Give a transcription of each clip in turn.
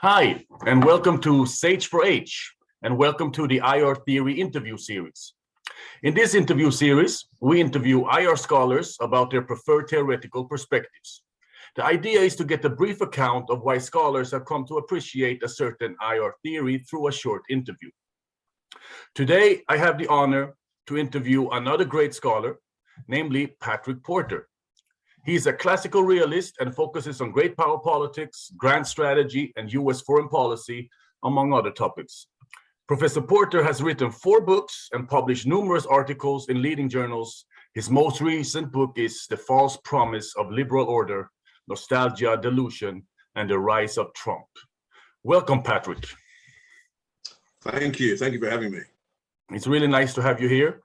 Hi, and welcome to Sage for H, and welcome to the IR Theory interview series. In this interview series, we interview IR scholars about their preferred theoretical perspectives. The idea is to get a brief account of why scholars have come to appreciate a certain IR theory through a short interview. Today, I have the honor to interview another great scholar, namely Patrick Porter. He is a classical realist and focuses on great power politics, grand strategy, and US foreign policy, among other topics. Professor Porter has written 4 books and published numerous articles in leading journals. His most recent book is The False Promise of Liberal Order, Nostalgia, Delusion, and the Rise of Trump. Welcome, Patrick. Thank you. Thank you for having me. It's really nice to have you here.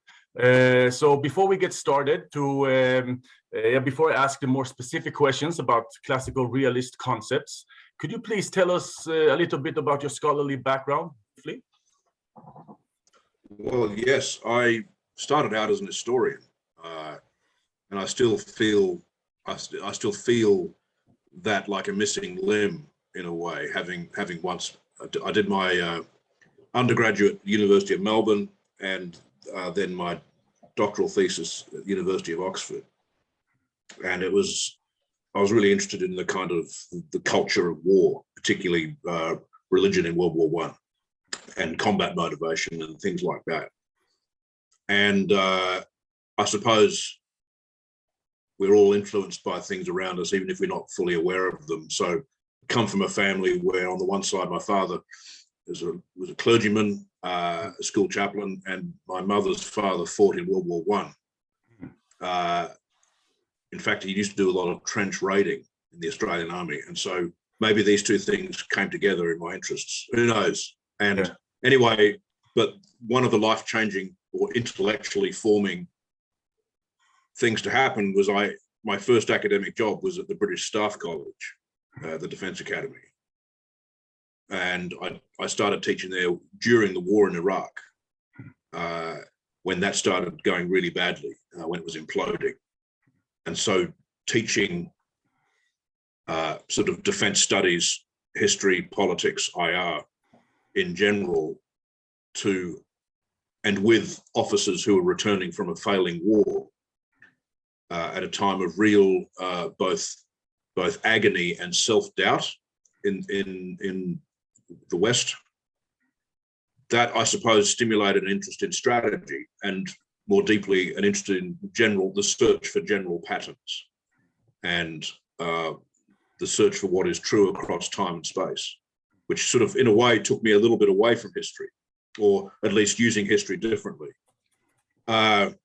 So before we get started, before I ask the more specific questions about classical realist concepts, could you please tell us a little bit about your scholarly background, briefly? Well, yes, I started out as an historian, and I still feel that like a missing limb in a way. Having once I did my undergraduate at the University of Melbourne, and then my doctoral thesis at the University of Oxford. And I was really interested in the kind of the culture of war, particularly religion in World War I and combat motivation and things like that. And I suppose we're all influenced by things around us, even if we're not fully aware of them. So I come from a family where on the one side, my father was a clergyman, a school chaplain, and my mother's father fought in World War I. In fact, he used to do a lot of trench raiding in the Australian Army. And so maybe these two things came together in my interests. Who knows? And anyway, but one of the life-changing or intellectually forming things to happen was my first academic job was at the British Staff College, the Defence Academy. And I started teaching there during the war in Iraq, when that started going really badly, when it was imploding. And so teaching sort of defense studies, history, politics, IR in general and with officers who were returning from a failing war at a time of real both agony and self-doubt in the West, that I suppose stimulated an interest in strategy and more deeply an interest in the search for general patterns and the search for what is true across time and space, which sort of in a way took me a little bit away from history, or at least using history differently. And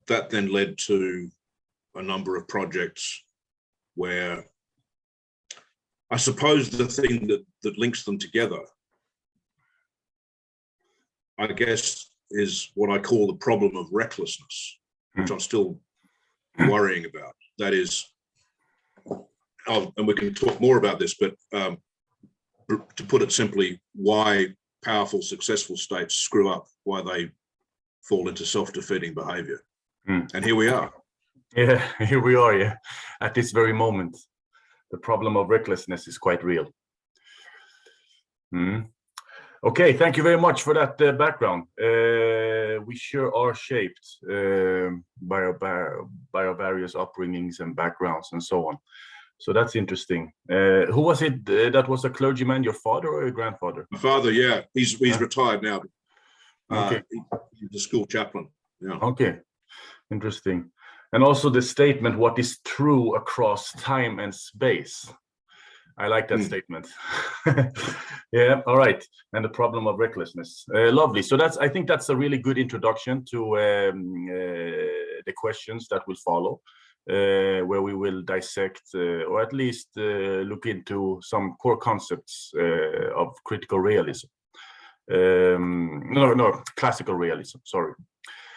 that then led to a number of projects where I suppose the thing that links them together, I guess, is what I call the problem of recklessness, which I'm still worrying about. That is, and we can talk more about this, but to put it simply, why powerful, successful states screw up, why they fall into self-defeating behavior. And here we are. Yeah, here we are, yeah, at this very moment. The problem of recklessness is quite real. Okay, thank you very much for that background. We sure are shaped by our various upbringings and backgrounds and so on. So that's interesting. Who was it that was a clergyman, your father or your grandfather? My father, yeah. He's retired now. Okay. He's a school chaplain. Yeah. Okay, interesting. And also the statement, what is true across time and space. I like that statement. Yeah, all right. And the problem of recklessness. Lovely. So I think that's a really good introduction to the questions that will follow, where we will dissect or at least look into some core concepts of critical realism. Classical realism, sorry.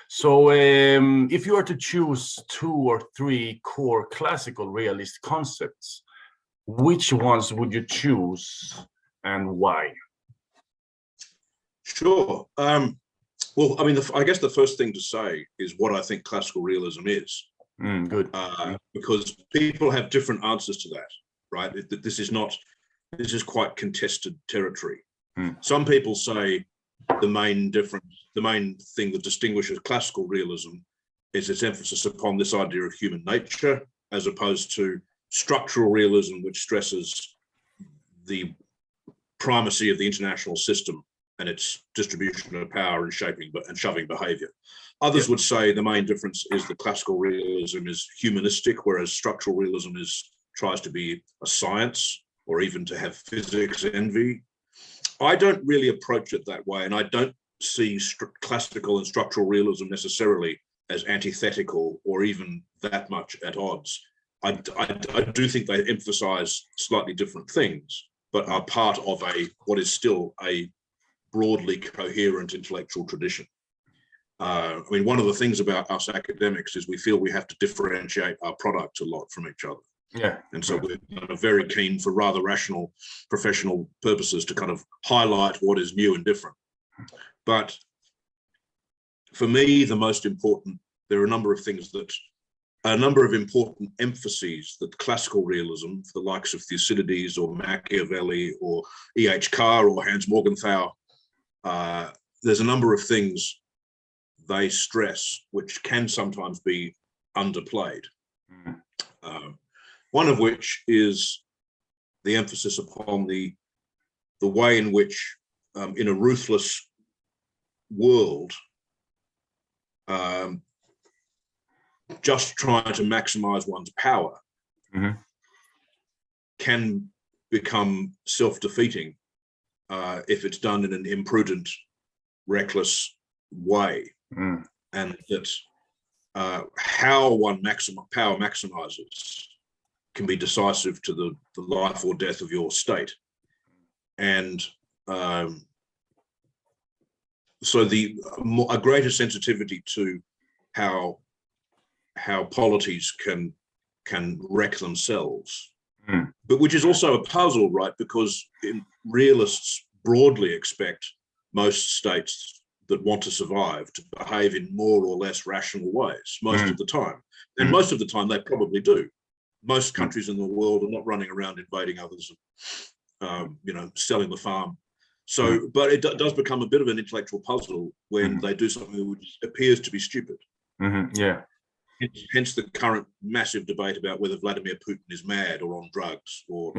So if you were to choose 2 or 3 core classical realist concepts, which ones would you choose and why? Sure. Well, I mean, I guess the first thing to say is what I think classical realism is. Good. Because people have different answers to that, right? This is not, this is quite contested territory. Mm. Some people say the main thing that distinguishes classical realism is its emphasis upon this idea of human nature, as opposed to structural realism, which stresses the primacy of the international system and its distribution of power and shaping and shoving behavior. Others would say the main difference is that classical realism is humanistic, whereas structural realism tries to be a science, or even to have physics envy. I don't really approach it that way, and I don't see classical and structural realism necessarily as antithetical or even that much at odds. I do think they emphasize slightly different things, but are part of what is still a broadly coherent intellectual tradition. I mean, one of the things about us academics is we feel we have to differentiate our products a lot from each other. Yeah. And so we're very keen, for rather rational professional purposes, to kind of highlight what is new and different. But for me, there are a number of important emphases that classical realism, the likes of Thucydides or Machiavelli or E.H. Carr or Hans Morgenthau, there's a number of things they stress which can sometimes be underplayed. One of which is the emphasis upon the way in which, in a ruthless world, just trying to maximize one's power can become self-defeating if it's done in an imprudent, reckless way. And that how one power maximizes can be decisive to the life or death of your state. And so a greater sensitivity to how polities can wreck themselves, but which is also a puzzle, right? Because realists broadly expect most states that want to survive to behave in more or less rational ways most of the time. And most of the time they probably do. Most countries in the world are not running around invading others, selling the farm. So, but it does become a bit of an intellectual puzzle when they do something which appears to be stupid. Yeah. Hence the current massive debate about whether Vladimir Putin is mad or on drugs, or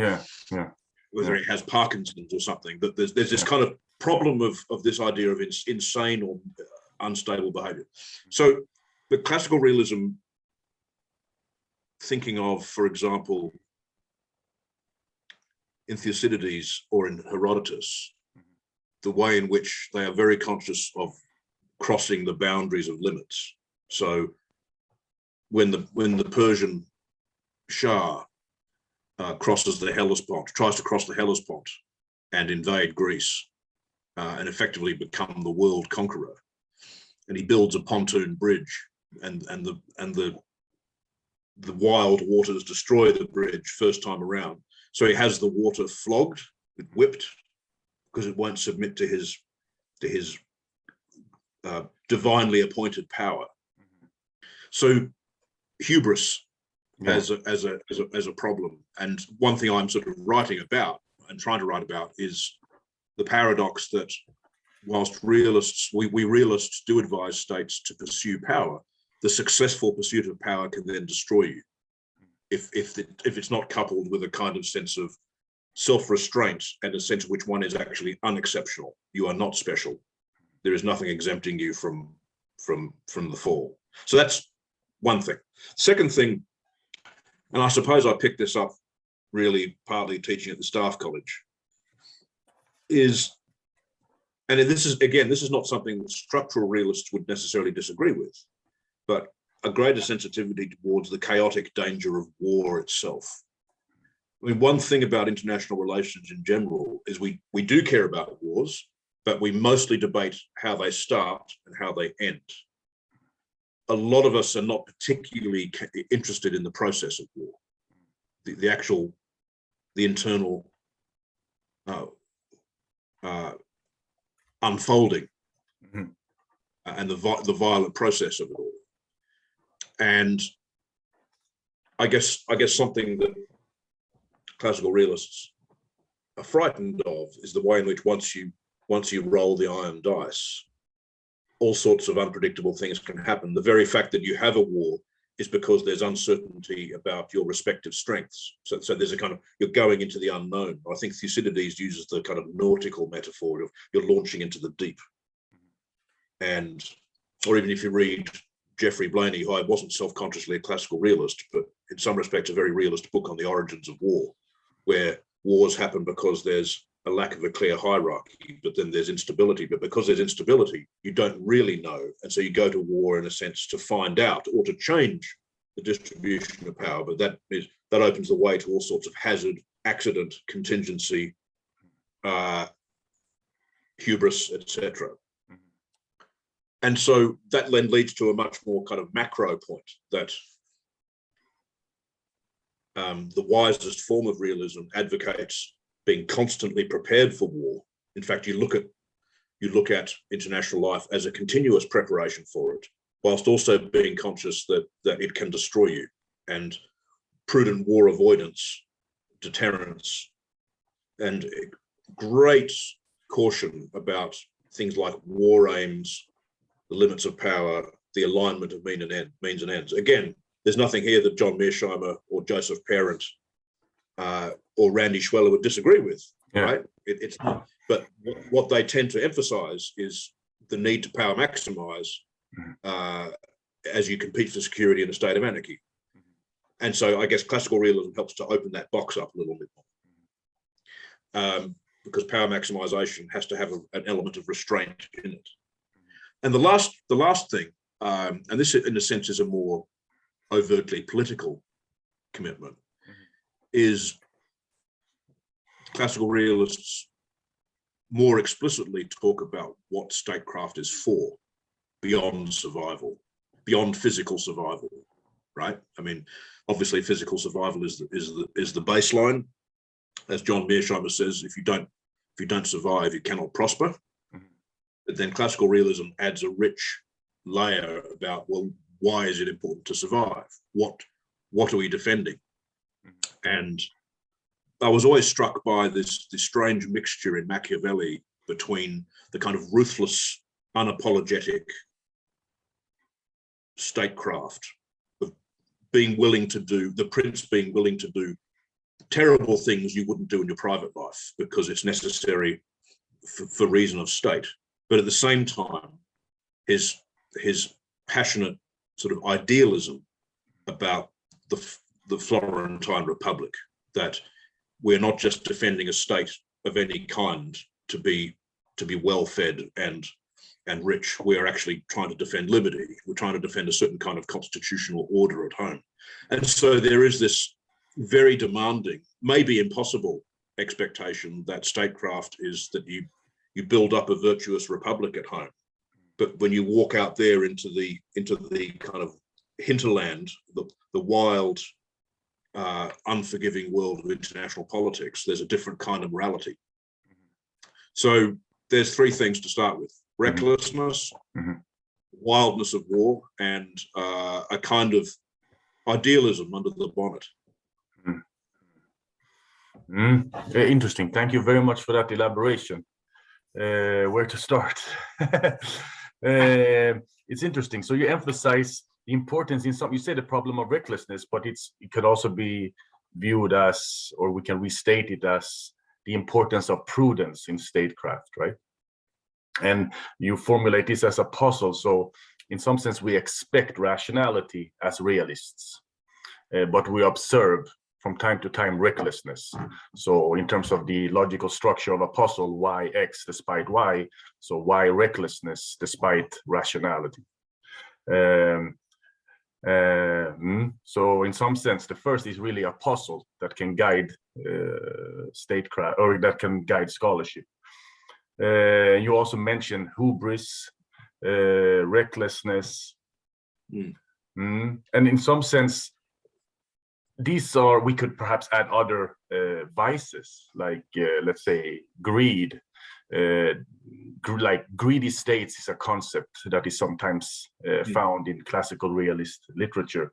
whether he has Parkinson's or something. That there's this kind of problem of this idea of insane or unstable behavior. So the classical realism, thinking of, for example, in Thucydides or in Herodotus, the way in which they are very conscious of crossing the boundaries of limits. So when the Persian Shah crosses the Hellespont, tries to cross the Hellespont and invade Greece and effectively become the world conqueror, and he builds a pontoon bridge, and the wild waters destroy the bridge first time around. So he has the water flogged, whipped, because it won't submit to his divinely appointed power. So hubris as a problem. And one thing I'm sort of writing about and trying to write about is the paradox that whilst realists, we realists do advise states to pursue power, the successful pursuit of power can then destroy you if it's not coupled with a kind of sense of self-restraint and a sense in which one is actually unexceptional. You are not special. There is nothing exempting you from the fall. So that's one thing. Second thing, and I suppose I picked this up really partly teaching at the staff college, is, and this is not something that structural realists would necessarily disagree with, but a greater sensitivity towards the chaotic danger of war itself. I mean, one thing about international relations in general is we do care about wars, but we mostly debate how they start and how they end. A lot of us are not particularly interested in the process of war, the internal unfolding and the violent process of it all. And I guess something that classical realists are frightened of is the way in which once you roll the iron dice, all sorts of unpredictable things can happen. The very fact that you have a war is because there's uncertainty about your respective strengths. So there's a kind of, you're going into the unknown. I think Thucydides uses the kind of nautical metaphor of you're launching into the deep. And, or even if you read Geoffrey Blainey, who I wasn't self-consciously a classical realist, but in some respects a very realist book on the origins of war, where wars happen because there's a lack of a clear hierarchy, but then there's instability. But because there's instability, you don't really know. And so you go to war in a sense to find out or to change the distribution of power. But that opens the way to all sorts of hazard, accident, contingency, hubris, etc. And so that then leads to a much more kind of macro point that the wisest form of realism advocates being constantly prepared for war. In fact, you look at international life as a continuous preparation for it, whilst also being conscious that it can destroy you. And prudent war avoidance, deterrence, and great caution about things like war aims, the limits of power, the alignment of means and ends. Again, there's nothing here that John Mearsheimer or Joseph Parent or Randy Schweller would disagree with, right? It's not, but what they tend to emphasize is the need to power maximize as you compete for security in a state of anarchy. And so I guess classical realism helps to open that box up a little bit more. Because power maximization has to have an element of restraint in it. And the last thing, and this in a sense is a more overtly political commitment, is classical realists more explicitly talk about what statecraft is for, beyond survival, beyond physical survival, right? I mean, obviously physical survival is the baseline. As John Mearsheimer says, if you don't survive, you cannot prosper. But then classical realism adds a rich layer about, well, why is it important to survive? What are we defending? And I was always struck by this strange mixture in Machiavelli between the kind of ruthless, unapologetic statecraft of being willing to do, the prince being willing to do terrible things you wouldn't do in your private life because it's necessary for reason of state. But at the same time, his passionate sort of idealism about the Florentine Republic, that we're not just defending a state of any kind to be well fed and rich. We're actually trying to defend liberty. We're trying to defend a certain kind of constitutional order at home. And so there is this very demanding, maybe impossible expectation that statecraft is that you build up a virtuous republic at home. But when you walk out there into the kind of hinterland, the wild, unforgiving world of international politics, there's a different kind of morality. So there's three things to start with: recklessness, wildness of war, and a kind of idealism under the bonnet. Interesting. Thank you very much for that elaboration. Where to start? It's interesting. So you emphasize the importance in some, you say the problem of recklessness, but it could also be viewed as, or we can restate it as, the importance of prudence in statecraft, right? And you formulate this as a puzzle. So in some sense, we expect rationality as realists, but we observe from time to time recklessness. So in terms of the logical structure of a puzzle, why X despite Y, so why recklessness despite rationality. So in some sense, the first is really a puzzle that can guide statecraft, or that can guide scholarship. You also mentioned hubris, recklessness, and in some sense, these are, we could perhaps add other vices, like let's say greed. Like greedy states is a concept that is sometimes found in classical realist literature.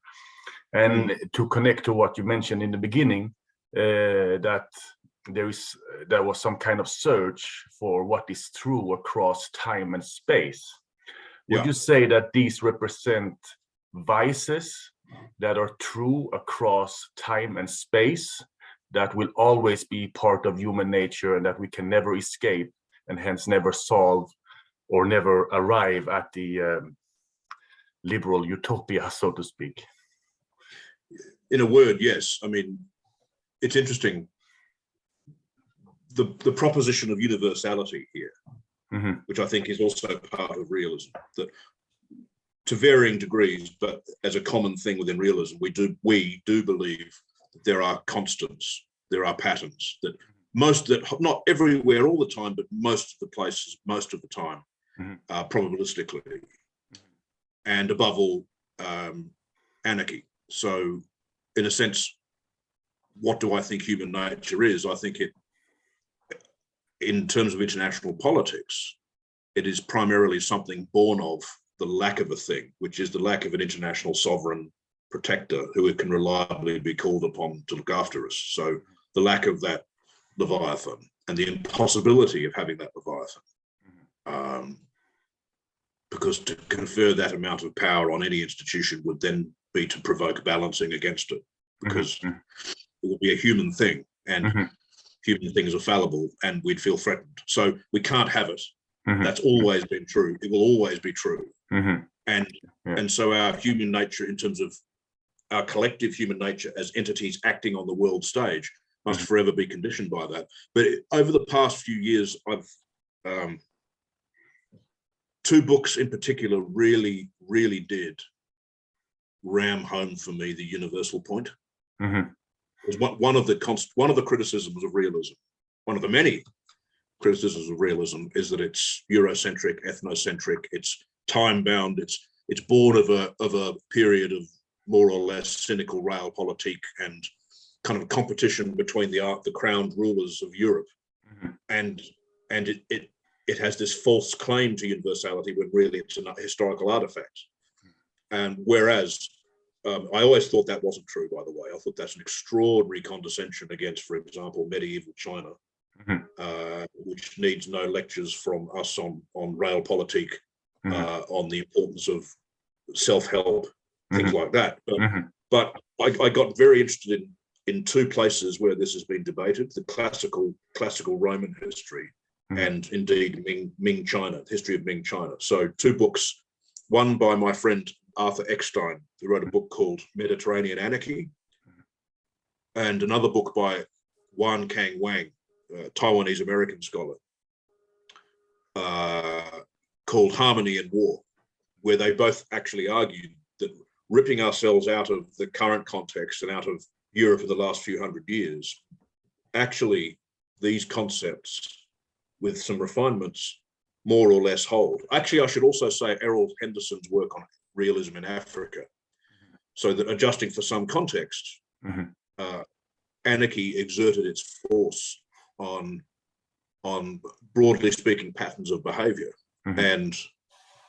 And to connect to what you mentioned in the beginning, that there was some kind of search for what is true across time and space. Would you say that these represent vices that are true across time and space, that will always be part of human nature and that we can never escape and hence never solve or never arrive at the liberal utopia, so to speak? In a word, yes. I mean, it's interesting. The proposition of universality here, which I think is also part of realism, that to varying degrees, but as a common thing within realism, we do believe that there are constants, there are patterns, that not everywhere all the time, but most of the places, most of the time, probabilistically, and above all, anarchy. So in a sense, what do I think human nature is? I think it, in terms of international politics, it is primarily something born of the lack of a thing, which is the lack of an international sovereign protector who can reliably be called upon to look after us. So the lack of that Leviathan and the impossibility of having that Leviathan, because to confer that amount of power on any institution would then be to provoke balancing against it, because it would be a human thing, and human things are fallible, and we'd feel threatened. So we can't have it. That's always been true. It will always be true. And so our human nature, in terms of our collective human nature as entities acting on the world stage, must forever be conditioned by that. But over the past few years, I've two books in particular really did ram home for me the universal point. Was one of the criticisms of realism, one of the many criticisms of realism, is that it's Eurocentric, ethnocentric, it's time-bound, it's born of a period of more or less cynical realpolitik and kind of competition between the crowned rulers of Europe, and it has this false claim to universality when really it's a historical artifact. And whereas I always thought that wasn't true, by the way. I thought that's an extraordinary condescension against, for example, medieval China, which needs no lectures from us on realpolitik, on the importance of self-help, things like that. But I got very interested in two places where this has been debated: the classical Roman history and indeed Ming China, the history of Ming China. So two books, one by my friend Arthur Eckstein, who wrote a book called Mediterranean Anarchy, and another book by Wan Kang Wang, a Taiwanese American scholar, called Harmony and War, where they both actually argued that ripping ourselves out of the current context and out of Europe for the last few hundred years, actually these concepts with some refinements more or less hold. Actually, I should also say Errol Henderson's work on realism in Africa, so that adjusting for some context, anarchy exerted its force on broadly speaking patterns of behavior. And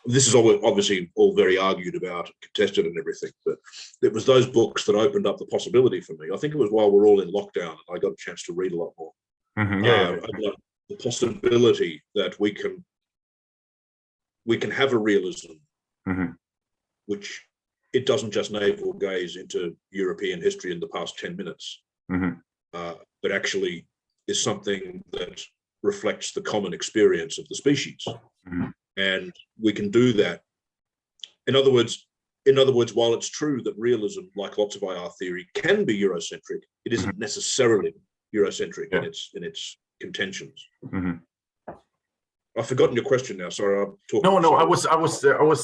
this is obviously all very argued about, contested and everything, but it was those books that opened up the possibility for me. I think it was while we're all in lockdown, I got a chance to read a lot more. The possibility that we can have a realism which it doesn't just navel gaze into European history in the past 10 minutes, but actually is something that reflects the common experience of the species. And we can do that. In other words, while it's true that realism, like lots of IR theory, can be Eurocentric, it isn't necessarily Eurocentric in its contentions. I've forgotten your question now. Sorry, I'm talking. No. I was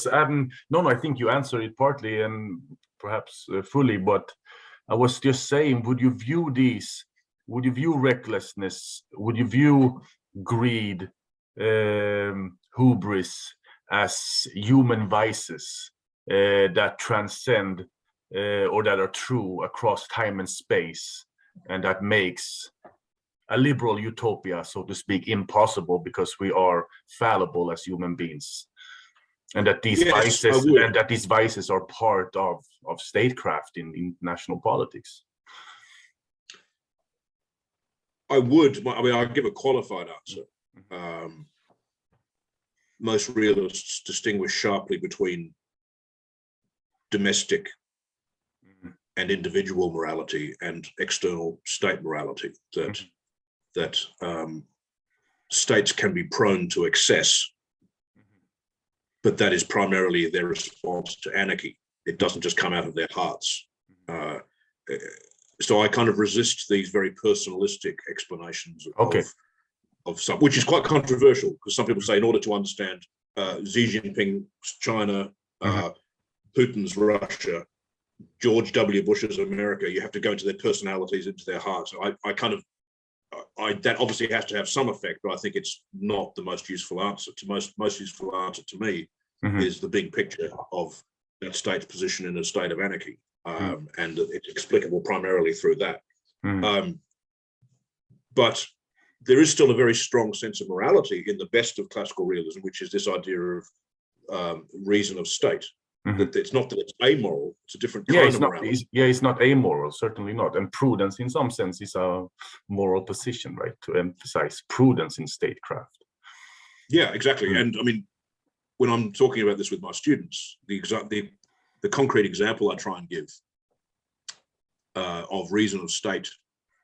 adding. No. I think you answered it partly and perhaps fully. But I was just saying, would you view these? Would you view recklessness? Would you view greed, hubris as human vices that transcend or that are true across time and space, and that makes a liberal utopia, so to speak, impossible because we are fallible as human beings, and that these vices are part of statecraft in international politics? I'll give a qualified answer. Most realists distinguish sharply between domestic and individual morality and external state morality, that states can be prone to excess, but that is primarily their response to anarchy. It doesn't just come out of their hearts. So I kind of resist these very personalistic explanations of some, which is quite controversial, because some people say in order to understand Xi Jinping's China, Putin's Russia, George W. Bush's America, you have to go into their personalities, into their hearts. That obviously has to have some effect, but I think it's not the most useful answer. Most useful answer to me is the big picture of that state's position in a state of anarchy, and it's explicable primarily through that. But there is still a very strong sense of morality in the best of classical realism, which is this idea of reason of state. That it's not that it's amoral; it's a different kind of morality. It's not amoral, certainly not. And prudence, in some sense, is a moral position, right? To emphasize prudence in statecraft. Yeah, exactly. And I mean, when I'm talking about this with my students, the concrete example I try and give of reason of state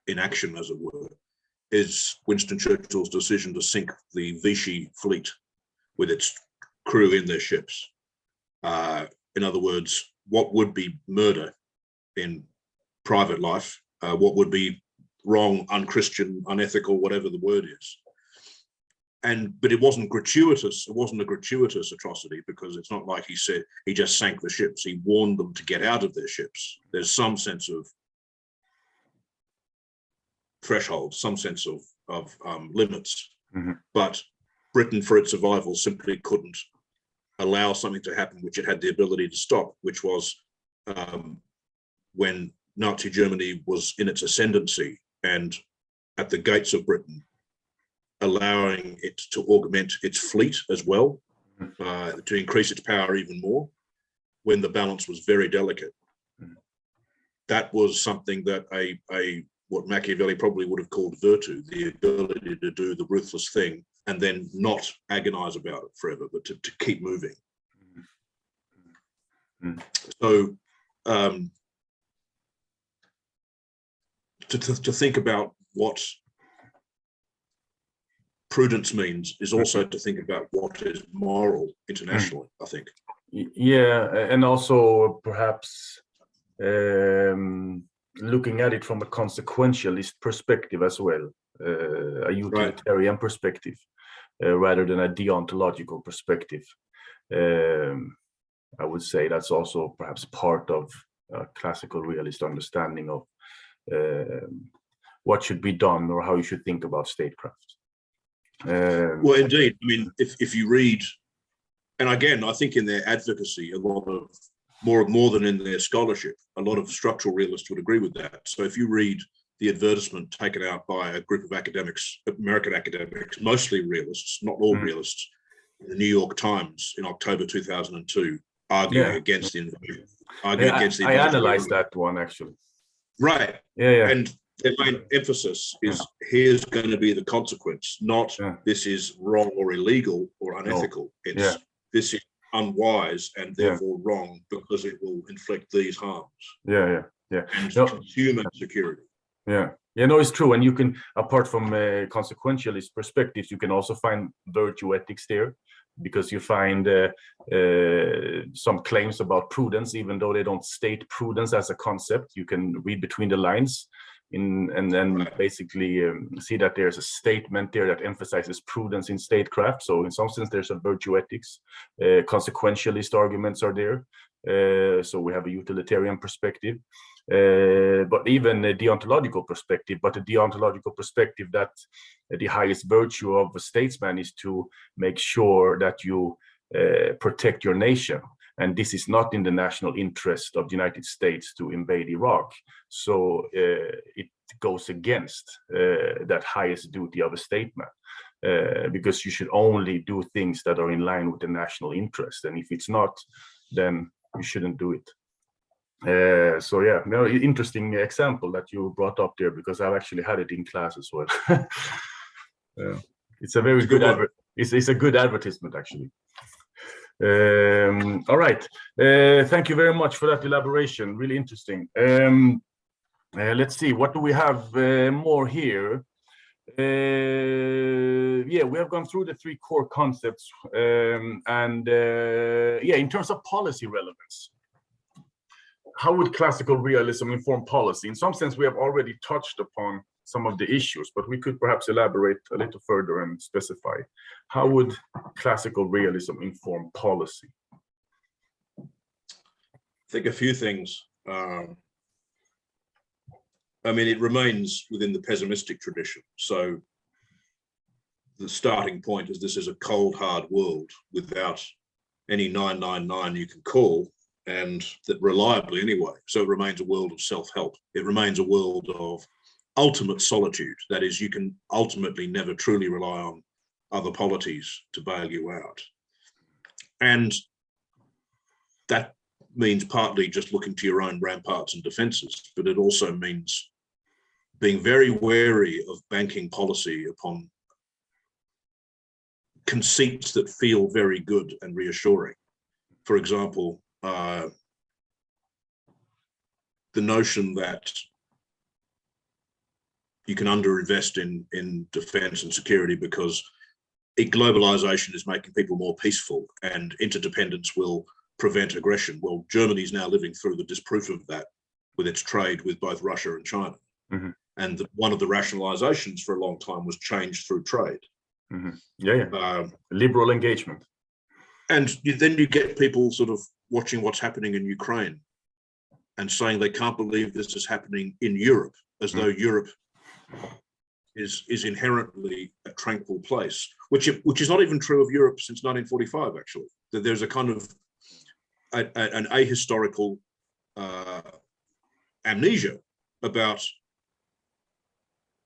in action, as it were, is Winston Churchill's decision to sink the Vichy fleet with its crew in their ships. In other words, what would be murder in private life? What would be wrong, unchristian, unethical, whatever the word is? But it wasn't gratuitous. It wasn't a gratuitous atrocity, because it's not like he said he just sank the ships. He warned them to get out of their ships. There's some sense of threshold, some sense of limits. But Britain, for its survival, simply couldn't allow something to happen which it had the ability to stop, which was when Nazi Germany was in its ascendancy and at the gates of Britain, allowing it to augment its fleet as well, to increase its power even more, when the balance was very delicate. That was something that what Machiavelli probably would have called virtue, the ability to do the ruthless thing and then not agonize about it forever, but to keep moving. So to think about what prudence means is also to think about what is moral internationally, I think. Yeah, and also perhaps looking at it from a consequentialist perspective as well, a utilitarian perspective, rather than a deontological perspective. I would say that's also perhaps part of a classical realist understanding of what should be done or how you should think about statecraft. Well, indeed. I mean, if you read, and again, I think in their advocacy, a lot of more than in their scholarship, a lot of structural realists would agree with that. So if you read the advertisement taken out by a group of academics, American academics, mostly realists, not all realists, in the New York Times in October 2002, arguing against the invasion. I analyzed that one, actually. Right. Yeah. And their main emphasis is here's going to be the consequence, not this is wrong or illegal or unethical. It's this is unwise and therefore wrong because it will inflict these harms. Yeah. And human security. Yeah, no, it's true. And you can, apart from consequentialist perspectives, you can also find virtue ethics there, because you find some claims about prudence, even though they don't state prudence as a concept. You can read between the lines and then basically see that there's a statement there that emphasizes prudence in statecraft. So in some sense, there's a virtue ethics. Consequentialist arguments are there. So we have a utilitarian perspective. But even a deontological perspective, but a deontological perspective that the highest virtue of a statesman is to make sure that you protect your nation. And this is not in the national interest of the United States to invade Iraq. So it goes against that highest duty of a statesman, because you should only do things that are in line with the national interest. And if it's not, then you shouldn't do it. So yeah, no, interesting example that you brought up there, because I've actually had it in class as well. It's a very good one. It's a good advertisement, actually. All right. Thank you very much for that elaboration. Really interesting. Let's see, what do we have more here? Yeah, we have gone through the three core concepts, and yeah, in terms of policy relevance, how would classical realism inform policy? In some sense, we have already touched upon some of the issues, but we could perhaps elaborate a little further and specify. How would classical realism inform policy? I think a few things. I mean, it remains within the pessimistic tradition. So the starting point is this is a cold, hard world without any 999 you can call, and that reliably anyway. So it remains a world of self-help. It remains a world of ultimate solitude. That is, you can ultimately never truly rely on other polities to bail you out. And that means partly just looking to your own ramparts and defenses, but it also means being very wary of banking policy upon conceits that feel very good and reassuring. For example, the notion that you can underinvest in defense and security because globalization is making people more peaceful and interdependence will prevent aggression. Well, Germany's now living through the disproof of that with its trade with both Russia and China. Mm-hmm. And one of the rationalizations for a long time was change through trade. Mm-hmm. Liberal engagement. And then you get people sort of watching what's happening in Ukraine and saying they can't believe this is happening in Europe, as though Europe is inherently a tranquil place, which is not even true of Europe since 1945, actually. That there's a kind of an ahistorical amnesia about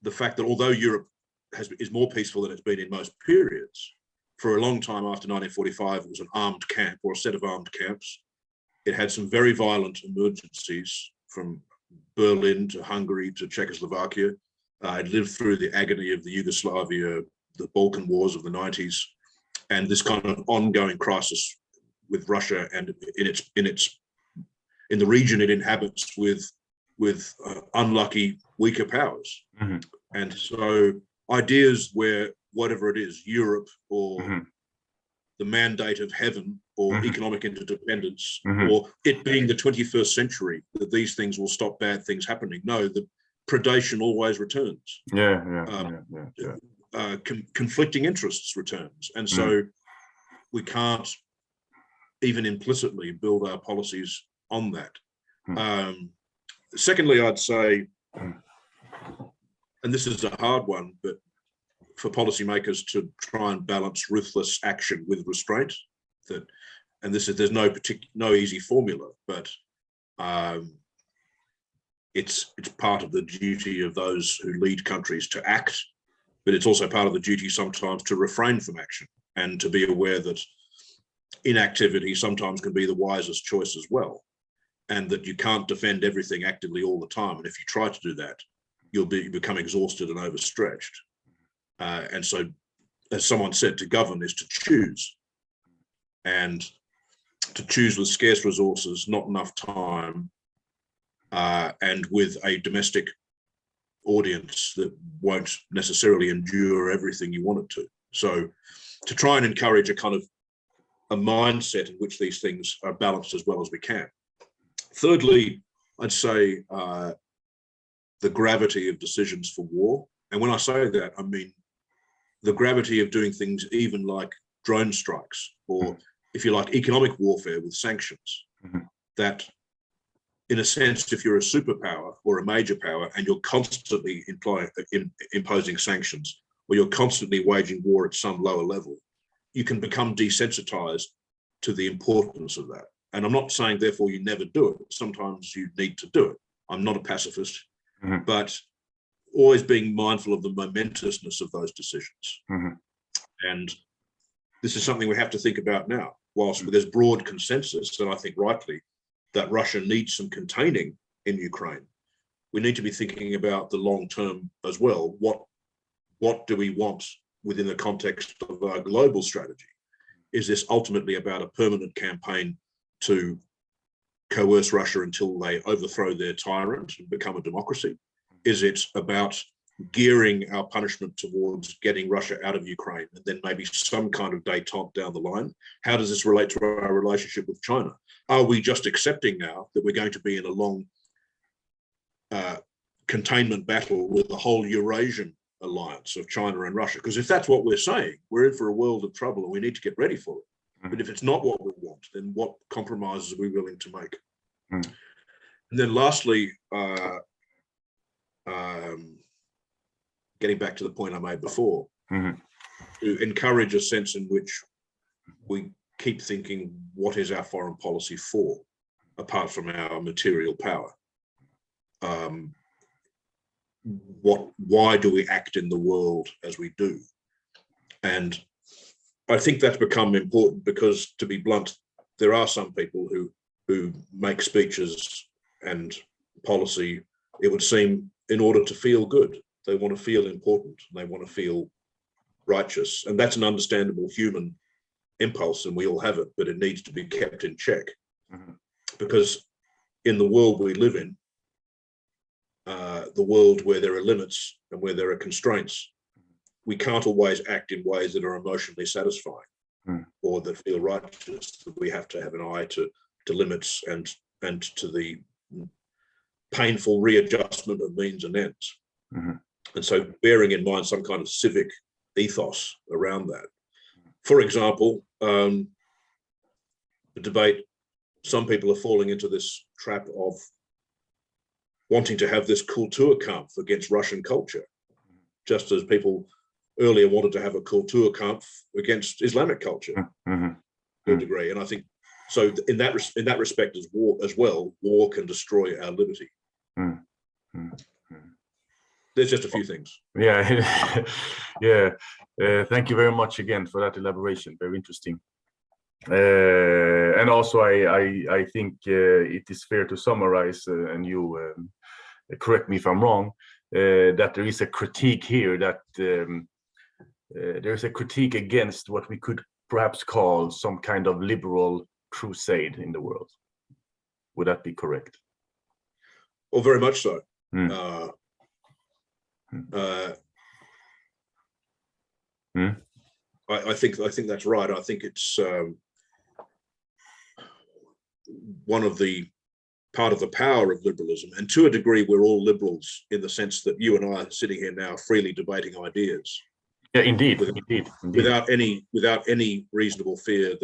the fact that although Europe is more peaceful than it's been in most periods, for a long time after 1945, it was an armed camp or a set of armed camps. It had some very violent emergencies from Berlin to Hungary to Czechoslovakia. It lived through the agony of the Yugoslavia, the Balkan Wars of the 90s, and this kind of ongoing crisis with Russia and in the region it inhabits with unlucky weaker powers. Mm-hmm. And so ideas where whatever it is, Europe or the mandate of heaven or economic interdependence or it being the 21st century, that these things will stop bad things happening. No, the predation always returns. Conflicting interests returns. And so we can't even implicitly build our policies on that. Secondly, I'd say, and this is a hard one, but for policymakers to try and balance ruthless action with restraint, there's no easy formula, but it's part of the duty of those who lead countries to act, but it's also part of the duty sometimes to refrain from action and to be aware that inactivity sometimes can be the wisest choice as well, and that you can't defend everything actively all the time. And if you try to do that, you'll become exhausted and overstretched. And so, as someone said, to govern is to choose, and to choose with scarce resources, not enough time, and with a domestic audience that won't necessarily endure everything you want it to. So to try and encourage a kind of a mindset in which these things are balanced as well as we can. Thirdly, I'd say the gravity of decisions for war. And when I say that, I mean the gravity of doing things even like drone strikes, or if you like, economic warfare with sanctions. That in a sense, if you're a superpower or a major power and you're constantly imposing sanctions, or you're constantly waging war at some lower level, you can become desensitized to the importance of that. And I'm not saying, therefore, you never do it. Sometimes you need to do it. I'm not a pacifist, but always being mindful of the momentousness of those decisions. And this is something we have to think about now. Whilst there's broad consensus, and I think rightly, that Russia needs some containing in Ukraine, we need to be thinking about the long term as well. What do we want within the context of our global strategy? Is this ultimately about a permanent campaign to coerce Russia until they overthrow their tyrant and become a democracy? Is it about gearing our punishment towards getting Russia out of Ukraine and then maybe some kind of détente down the line? How does this relate to our relationship with China? Are we just accepting now that we're going to be in a long containment battle with the whole Eurasian alliance of China and Russia? Because if that's what we're saying, we're in for a world of trouble and we need to get ready for it. But if it's not what we want, then what compromises are we willing to make? And then lastly, getting back to the point I made before, to encourage a sense in which we keep thinking, what is our foreign policy for, apart from our material power? Why do we act in the world as we do? And I think that's become important because, to be blunt, there are some people who make speeches and policy, it would seem, in order to feel good. They want to feel important. They want to feel righteous. And that's an understandable human impulse, and we all have it, but it needs to be kept in check. Because in the world we live in, the world where there are limits and where there are constraints, we can't always act in ways that are emotionally satisfying or that feel righteous. We have to have an eye to limits and to the painful readjustment of means and ends. And so bearing in mind some kind of civic ethos around that. For example, the debate, some people are falling into this trap of wanting to have this Kulturkampf against Russian culture, just as people earlier wanted to have a Kulturkampf against Islamic culture to a degree. And I think, so in that respect as well, war can destroy our liberty. There's just a few things. Yeah, yeah. Thank you very much again for that elaboration. Very interesting. And also, I think it is fair to summarize, and you correct me if I'm wrong, that there is a critique here, that there is a critique against what we could perhaps call some kind of liberal crusade in the world. Would that be correct? Well, very much so. I think that's right. I think it's one of the part of the power of liberalism, and to a degree we're all liberals in the sense that you and I are sitting here now freely debating ideas. Yeah, indeed, without any reasonable fear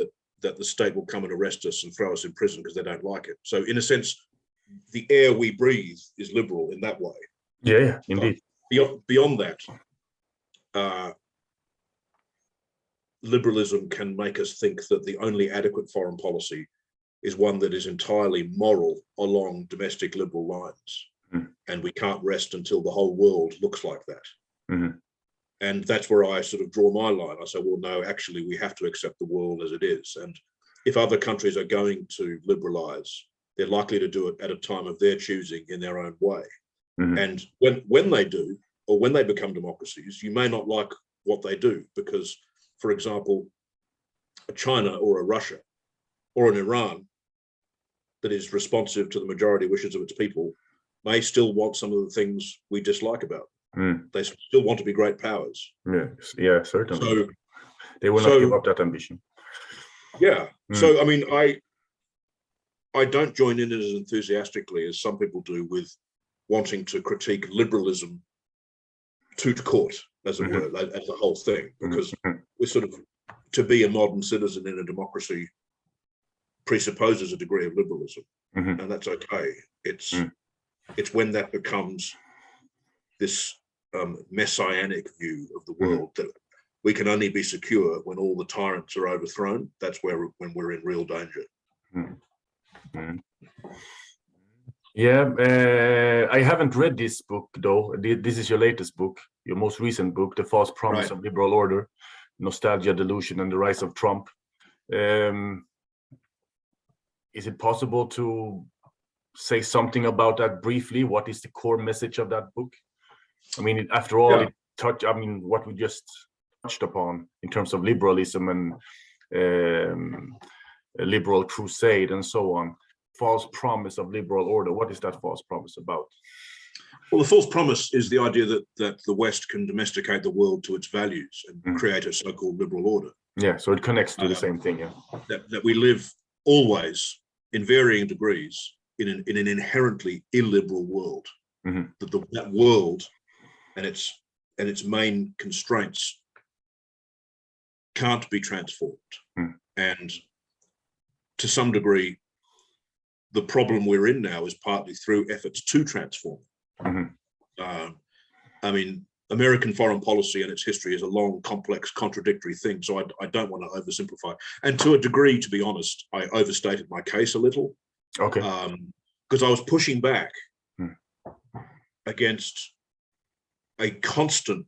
that the state will come and arrest us and throw us in prison because they don't like it. So in a sense, the air we breathe is liberal in that way. Yeah, indeed. Beyond that, liberalism can make us think that the only adequate foreign policy is one that is entirely moral along domestic liberal lines. And we can't rest until the whole world looks like that. And that's where I sort of draw my line. I say, well, no, actually, we have to accept the world as it is. And if other countries are going to liberalize, they're likely to do it at a time of their choosing in their own way. And when they do, or when they become democracies, you may not like what they do because, for example, a China or a Russia or an Iran that is responsive to the majority wishes of its people may still want some of the things we dislike about them. They still want to be great powers. Yeah, certainly. So they will not give up that ambition. Yeah. So, I mean, I don't join in as enthusiastically as some people do with wanting to critique liberalism to court, as it were, as the whole thing, because we're sort of, to be a modern citizen in a democracy presupposes a degree of liberalism, and that's okay. It's when that becomes this messianic view of the world that we can only be secure when all the tyrants are overthrown. That's when we're in real danger. Yeah, I haven't read this book though. This is your latest book, your most recent book, The False Promise of Liberal Order, Nostalgia, Delusion, and the Rise of Trump. is it possible to say something about that briefly? What is the core message of that book? I mean, after all, what we just touched upon in terms of liberalism and a liberal crusade and so on, false promise of liberal order. What is that false promise about? Well, the false promise is the idea that the West can domesticate the world to its values and create a so-called liberal order. Yeah, so it connects to the same thing. Yeah, that we live always in varying degrees in an inherently illiberal world. That world and its main constraints can't be transformed. And to some degree, the problem we're in now is partly through efforts to transform. I mean, American foreign policy and its history is a long, complex, contradictory thing. So I don't want to oversimplify. And to a degree, to be honest, I overstated my case a little. Okay. Because I was pushing back against a constant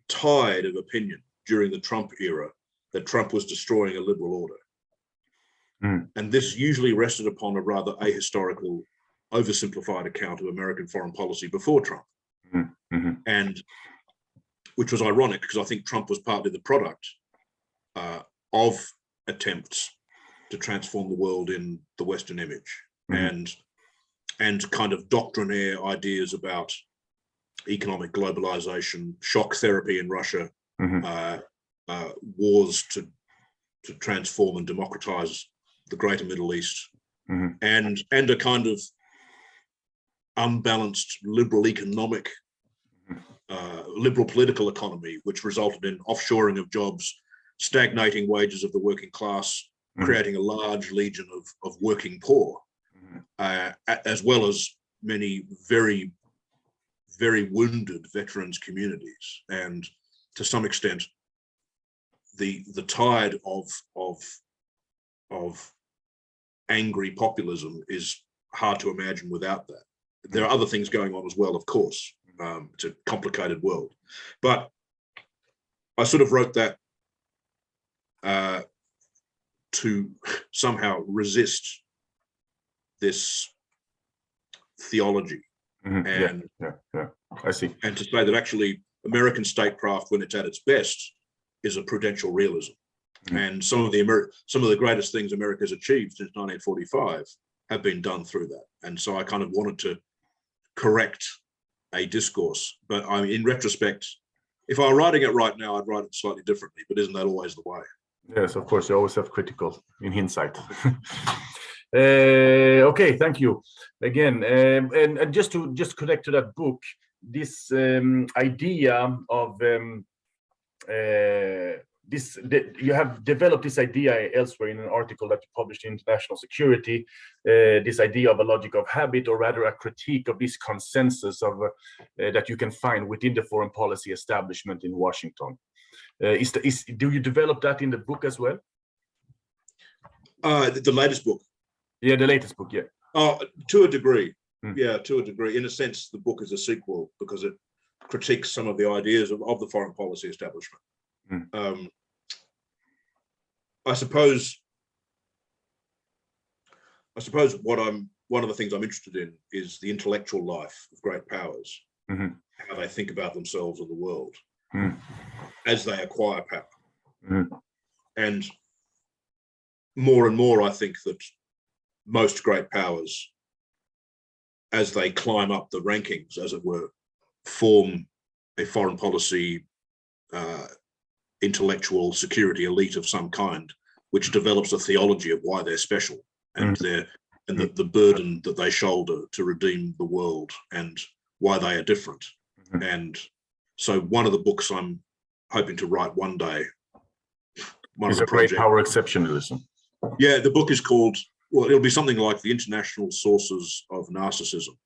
tide of opinion during the Trump era that Trump was destroying a liberal order. And this usually rested upon a rather ahistorical, oversimplified account of American foreign policy before Trump. And which was ironic because I think Trump was partly the product of attempts to transform the world in the Western image and kind of doctrinaire ideas about economic globalization, shock therapy in Russia, wars to transform and democratize the greater Middle East, and a kind of unbalanced liberal economic, liberal political economy, which resulted in offshoring of jobs, stagnating wages of the working class, creating a large legion of working poor, as well as many very, very wounded veterans communities. And to some extent, the tide of angry populism is hard to imagine without that. There are other things going on as well, of course. It's a complicated world, but I sort of wrote that to somehow resist this theology, and I see, and to say that actually American statecraft, when it's at its best, is a prudential realism. And some of the greatest things America's achieved since 1945 have been done through that. And so I kind of wanted to correct a discourse. But I mean, in retrospect, if I were writing it right now, I'd write it slightly differently. But isn't that always the way? Yes, of course. You always have critical in hindsight. Okay, thank you again. And just to connect to that book, this idea of you have developed this idea elsewhere in an article that you published in International Security, this idea of a logic of habit, or rather a critique of this consensus of that you can find within the foreign policy establishment in Washington. Do you develop that in the book as well? The latest book. Yeah, the latest book. Yeah. To a degree. Yeah, to a degree. In a sense, the book is a sequel because it critiques some of the ideas of the foreign policy establishment. I suppose one of the things I'm interested in is the intellectual life of great powers, how they think about themselves and the world as they acquire power. And more, I think that most great powers, as they climb up the rankings, as it were, form a foreign policy intellectual security elite of some kind, which develops a theology of why they're special and the burden that they shoulder to redeem the world and why they are different. And so one of the books I'm hoping to write one day, is a great power exceptionalism. Yeah, the book is called, well, it'll be something like The International Sources of Narcissism.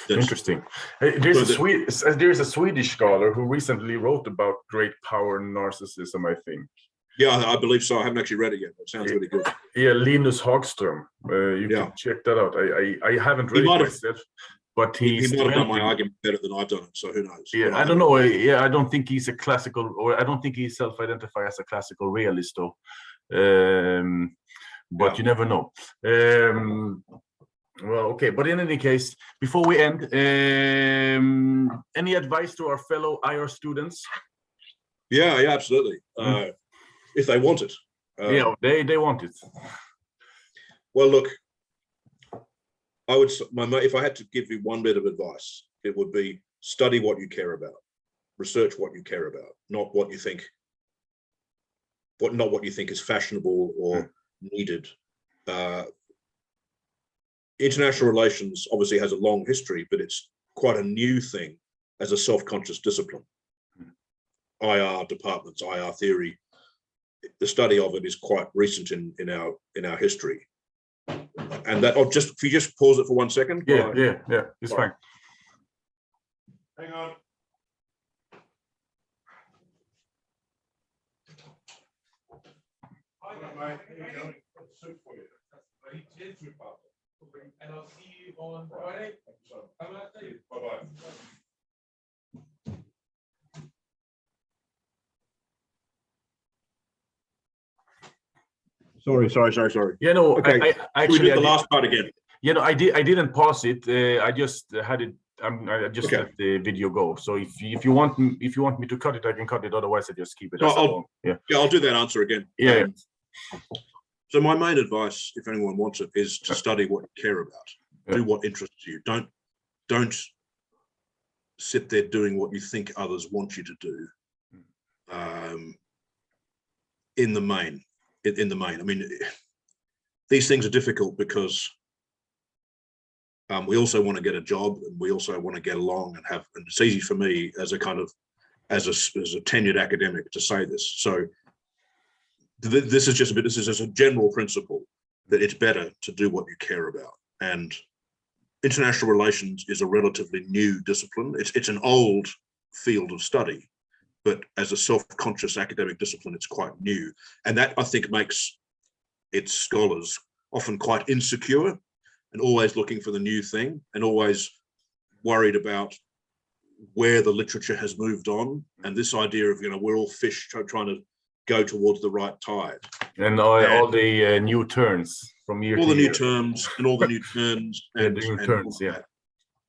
Interesting. There's a Swedish scholar who recently wrote about great power and narcissism, I think. Yeah, I believe so. I haven't actually read it yet. It sounds really good. Yeah, Linus Hagström. You can check that out. I haven't read it myself, but he might have done my argument better than I've done it, so who knows? Yeah, I don't know. Yeah, I don't think he's a classical, or I don't think he self-identifies as a classical realist, though. but you never know. Well, okay, but in any case, before we end, any advice to our fellow IR students? Yeah, absolutely. If they want it. Yeah, they want it. Well, look, I would, if I had to give you one bit of advice, it would be study what you care about, research what you care about, not what you think is fashionable or needed. International relations obviously has a long history, but it's quite a new thing as a self-conscious discipline. IR departments, IR theory, the study of it is quite recent in our history. And that, if you just pause it for 1 second. Yeah, it's fine. Hang on. And I'll see you on Friday. Bye-bye. Sorry. Yeah, no, okay. I actually the last part again. You know, I didn't pause it. I just had it. I just let the video go. So if you want me to cut it, I can cut it. Otherwise, I just keep it. I'll do that answer again. Yeah. So my main advice, if anyone wants it, is to study what you care about. Do what interests you. Don't sit there doing what you think others want you to do. In the main, I mean, these things are difficult because we also want to get a job, and we also want to get along and it's easy for me as a tenured academic to say this. So this is just a general principle that it's better to do what you care about. And international relations is a relatively new discipline. It's an old field of study, but as a self-conscious academic discipline, it's quite new. And that, I think, makes its scholars often quite insecure and always looking for the new thing and always worried about where the literature has moved on. And this idea of, we're all fish trying to go towards the right tide. And all the new turns from year to year. All the new terms and all the new turns.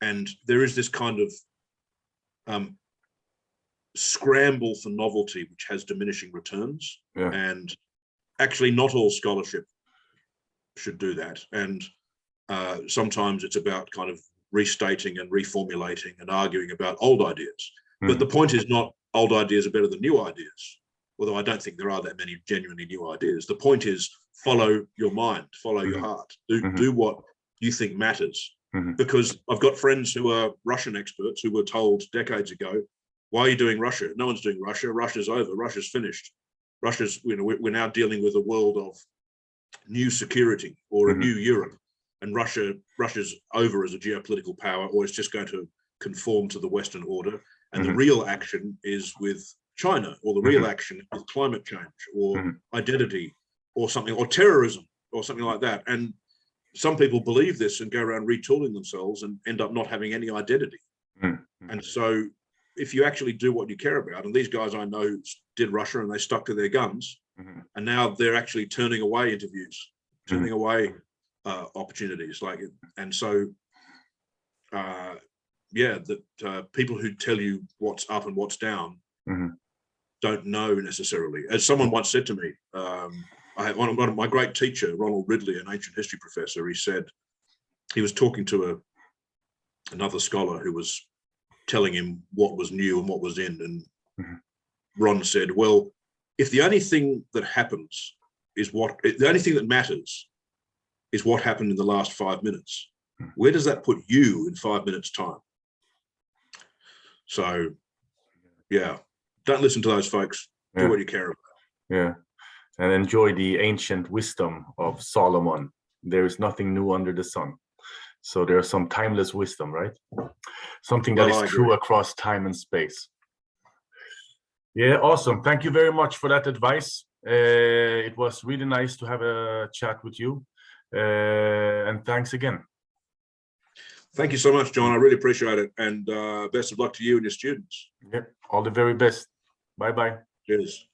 And there is this kind of scramble for novelty, which has diminishing returns. And actually not all scholarship should do that. And sometimes it's about kind of restating and reformulating and arguing about old ideas. But the point is not old ideas are better than new ideas, although I don't think there are that many genuinely new ideas. The point is follow your mind, follow your heart, do what you think matters. Because I've got friends who are Russian experts who were told decades ago, why are you doing Russia? No one's doing Russia. Russia's over. Russia's finished. Russia's, we're now dealing with a world of new security or a new Europe, and Russia's over as a geopolitical power, or it's just going to conform to the Western order. And the real action is with China, or the real action is climate change, or identity, or something, or terrorism, or something like that. And some people believe this and go around retooling themselves and end up not having any identity. And so if you actually do what you care about, and these guys I know did Russia and they stuck to their guns, and now they're actually turning away interviews, turning away opportunities like it. And so people who tell you what's up and what's down don't know necessarily. As someone once said to me, I had one of my great teacher, Ronald Ridley, an ancient history professor, he said, he was talking to another scholar who was telling him what was new and what was in, and Ron said, well, if the only thing that happens is the only thing that matters is what happened in the last 5 minutes, where does that put you in 5 minutes time? So don't listen to those folks. Do what you care about. And enjoy the ancient wisdom of Solomon. There is nothing new under the sun. So there's some timeless wisdom, right? Something that is true across time and space. Yeah, awesome. Thank you very much for that advice. It was really nice to have a chat with you. And thanks again. Thank you so much, John. I really appreciate it. And best of luck to you and your students. Yep, all the very best. Bye-bye. Cheers.